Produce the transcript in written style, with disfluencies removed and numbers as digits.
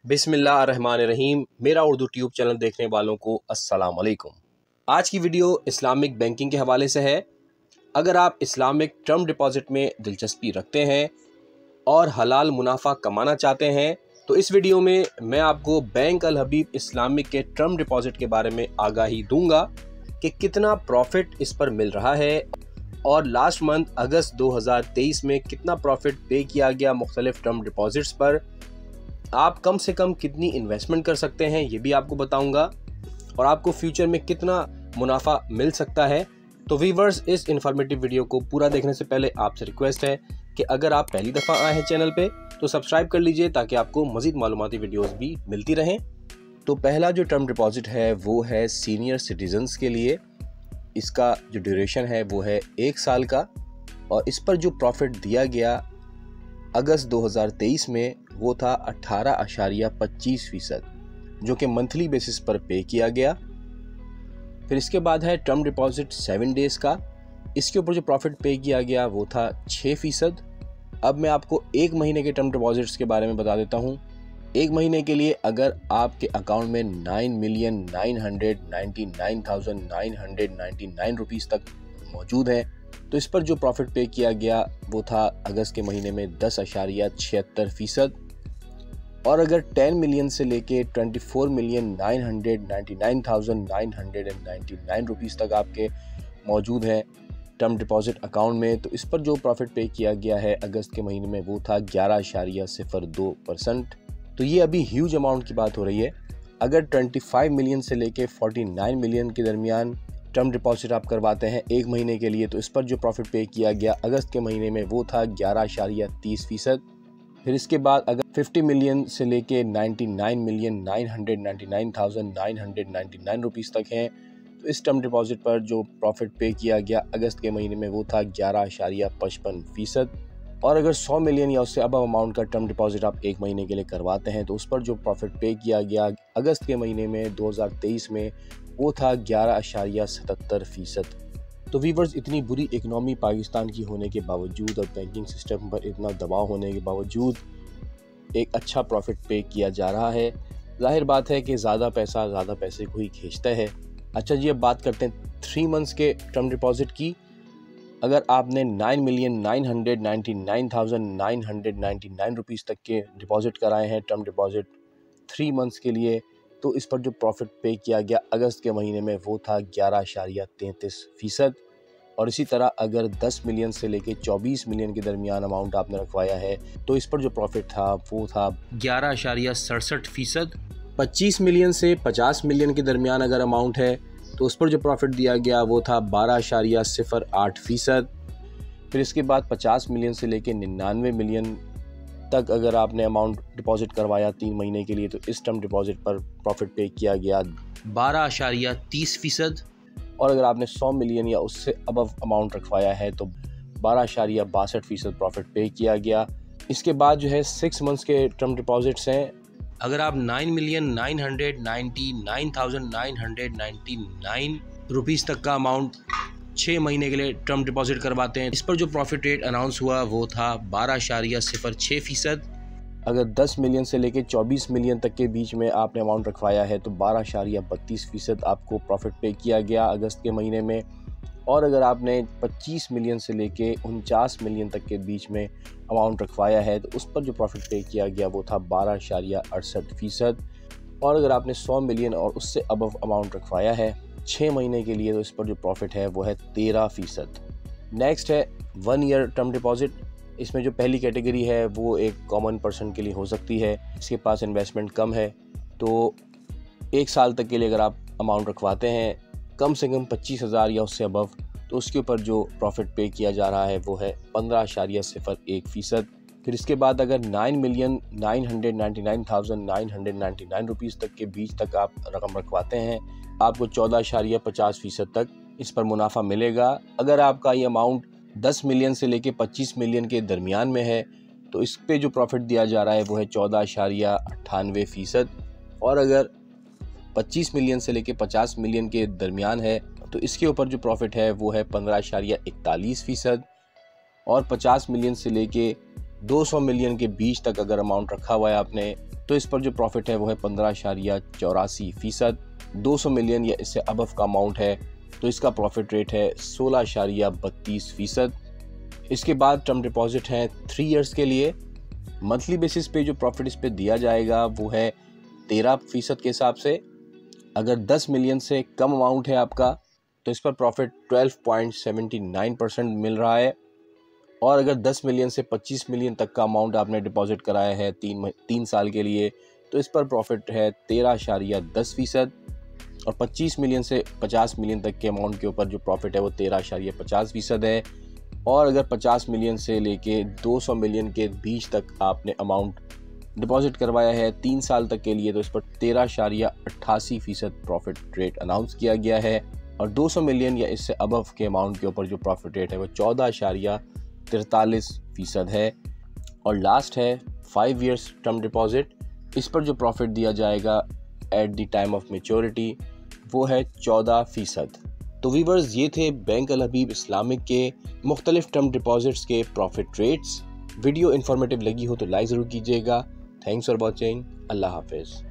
बिस्मिल्लाहिर्रहमानिर्रहीम। मेरा Urdu tube channel देखने वालों को अस्सलाम वालेकुम। आज की वीडियो इस्लामिक बैंकिंग के हवाले से है। अगर आप इस्लामिक टर्म डिपॉज़िट में दिलचस्पी रखते हैं और हलाल मुनाफा कमाना चाहते हैं तो इस वीडियो में मैं आपको बैंक अल हबीब इस्लामिक के टर्म डिपॉज़िट के बारे में आगाही दूंगा कि कितना प्रॉफिट इस पर मिल रहा है और लास्ट मंथ अगस्त 2023 में कितना प्रॉफिट पे किया गया मुख्तलिफ टर्म डिपॉजिट्स पर। आप कम से कम कितनी इन्वेस्टमेंट कर सकते हैं ये भी आपको बताऊंगा और आपको फ्यूचर में कितना मुनाफा मिल सकता है। तो व्यूअर्स, इस इन्फॉर्मेटिव वीडियो को पूरा देखने से पहले आपसे रिक्वेस्ट है कि अगर आप पहली दफ़ा आए हैं चैनल पे तो सब्सक्राइब कर लीजिए ताकि आपको मज़ीद मालूमाती वीडियोस भी मिलती रहें। तो पहला जो टर्म डिपॉजिट है वो है सीनियर सिटीजन्स के लिए। इसका जो ड्यूरेशन है वो है 1 साल का और इस पर जो प्रॉफिट दिया गया अगस्त 2023 में वो था 18.25% जो कि मंथली बेसिस पर पे किया गया। फिर इसके बाद है टर्म डिपॉजिट 7 डेज़ का। इसके ऊपर जो प्रॉफिट पे किया गया वो था 6%। अब मैं आपको 1 महीने के टर्म डिपॉजिट्स के बारे में बता देता हूँ। 1 महीने के लिए अगर आपके अकाउंट में 9,999,999 रुपीज़ तक मौजूद है तो इस पर जो प्रॉफिट पे किया गया वो था अगस्त के महीने में 10.76%। और अगर 10 मिलियन से लेके 24,999,999 रुपीज़ तक आपके मौजूद हैं टर्म डिपॉजिट अकाउंट में तो इस पर जो प्रॉफिट पे किया गया है अगस्त के महीने में वो था 11.02%। तो ये अभी ह्यूज अमाउंट की बात हो रही है। अगर 25 मिलियन से लेके 49 मिलियन के दरमियान टर्म डिपॉजिट आप करवाते हैं 1 महीने के लिए तो इस पर जो प्रॉफिट पे किया गया अगस्त के महीने में वो था 11.30%। फिर इसके बाद अगर 50 मिलियन से लेके 99,999,999 रुपीज़ तक हैं तो इस टर्म डिपॉजिट पर जो प्रॉफिट पे किया गया अगस्त के महीने में वो था 11.55%। और अगर 100 मिलियन या उससे अबव अमाउंट का टर्म डिपॉजिट आप 1 महीने के लिए करवाते हैं तो उस पर जो प्रॉफिट पे किया गया अगस्त के महीने में 2023 में वो था 11.77%। तो वीवर्स, इतनी बुरी इकनॉमी पाकिस्तान की होने के बावजूद और बैंकिंग सिस्टम पर इतना दबाव होने के बावजूद एक अच्छा प्रॉफिट पे किया जा रहा है। जाहिर बात है कि ज़्यादा पैसे को ही खींचता है। अच्छा जी, अब बात करते हैं 3 मंथ्स के टर्म डिपॉजिट की। अगर आपने 9,999,999 रुपीज़ तक के डिपॉजिट कराए हैं टर्म डिपॉजिट 3 मंथ्स के लिए तो इस पर जो प्रॉफिट पे किया गया अगस्त के महीने में वो था 11.33%। और इसी तरह अगर 10 मिलियन से लेके 24 मिलियन के दरमियान अमाउंट आपने रखवाया है तो इस पर जो प्रॉफिट था वो था 11.67%। 25 मिलियन से 50 मिलियन के दरमियान अगर अमाउंट है तो उस पर जो प्रॉफिट दिया गया वो था 12.08%। फिर इसके बाद 50 मिलियन से लेके 99 मिलियन तक अगर आपने अमाउंट डिपॉजिट करवाया 3 महीने के लिए तो इस टर्म डिपॉजिट पर प्रॉफिट पे किया गया 12.30%। और अगर आपने 100 मिलियन या उससे अबव अमाउंट रखवाया है तो 12.62% प्रॉफिट पे किया गया। इसके बाद जो है 6 मंथ्स के टर्म डिपॉजिट्स हैं। अगर आप 9,999,999 रुपीज़ तक का अमाउंट 6 महीने के लिए टर्म डिपॉजिट करवाते हैं इस पर जो प्रॉफिट रेट अनाउंस हुआ वो था 12.06%। अगर 10 मिलियन से लेके 24 मिलियन तक के बीच में आपने अमाउंट रखवाया है तो 12.32% आपको प्रॉफिट पे किया गया अगस्त के महीने में। और अगर आपने 25 मिलियन से लेके 49 मिलियन तक के बीच में अमाउंट रखवाया है तो उस पर जो प्रॉफिट पे किया गया वो था 12.68%। और अगर आपने 100 मिलियन और उससे अबव अमाउंट रखवाया है 6 महीने के लिए तो इस पर जो प्रॉफिट है वो है 13%। नेक्स्ट है 1 ईयर टर्म डिपॉजिट। इसमें जो पहली कैटेगरी है वो एक कॉमन पर्सन के लिए हो सकती है, इसके पास इन्वेस्टमेंट कम है। तो 1 साल तक के लिए अगर आप अमाउंट रखवाते हैं कम से कम 25,000 या उससे अबव तो उसके ऊपर जो प्रॉफिट पे किया जा रहा है वो है 15.01%। फिर इसके बाद अगर 9,999,999 रुपीज़ तक के बीच तक आप रकम रखवाते हैं आपको 14.50% तक इस पर मुनाफा मिलेगा। अगर आपका ये अमाउंट 10 मिलियन से लेके 25 मिलियन के दरमियान में है तो इस पे जो प्रॉफिट दिया जा रहा है वो है 14.98%। और अगर 25 मिलियन से लेके 50 मिलियन के दरमियान है तो इसके ऊपर जो प्रॉफिट है वो है 15.41%। और 50 मिलियन से लेके 200 मिलियन के बीच तक अगर अमाउंट रखा हुआ है आपने तो इस पर जो प्रॉफिट है वो है 15.84%। 200 मिलियन या इससे अबव का अमाउंट है तो इसका प्रॉफिट रेट है 16.32%। इसके बाद टर्म डिपॉजिट हैं 3 इयर्स के लिए। मंथली बेसिस पे जो प्रॉफिट इस पे दिया जाएगा वो है 13% के हिसाब से। अगर 10 मिलियन से कम अमाउंट है आपका तो इस पर प्रॉफिट 12.79% मिल रहा है। और अगर 10 मिलियन से 25 मिलियन तक का अमाउंट आपने डिपॉजिट कराया है 3 साल के लिए तो इस पर प्रॉफिट है 13.10%। और 25 मिलियन से 50 मिलियन तक के अमाउंट के ऊपर जो प्रॉफिट है वो 13.50% है। और अगर 50 मिलियन से लेके 200 मिलियन के बीच तक आपने अमाउंट डिपॉजिट करवाया है 3 साल तक के लिए तो इस पर 13.88% प्रॉफिट रेट अनाउंस किया गया है। और 200 मिलियन या इससे अबव के अमाउंट के ऊपर जो प्रॉफिट रेट है वो 14.43% है। और लास्ट है 5 इयर्स टर्म डिपॉजिट। इस पर जो प्रॉफिट दिया जाएगा at the time of maturity वो है 14%। तो वीवर्स, ये थे बैंक अल हबीब इस्लामिक के मुख्तलिफ टर्म डिपॉजिट्स के प्रॉफिट रेट्स। वीडियो इन्फॉर्मेटिव लगी हो तो लाइक ज़रूर कीजिएगा। Thanks for watching. अल्लाह हाफिज़।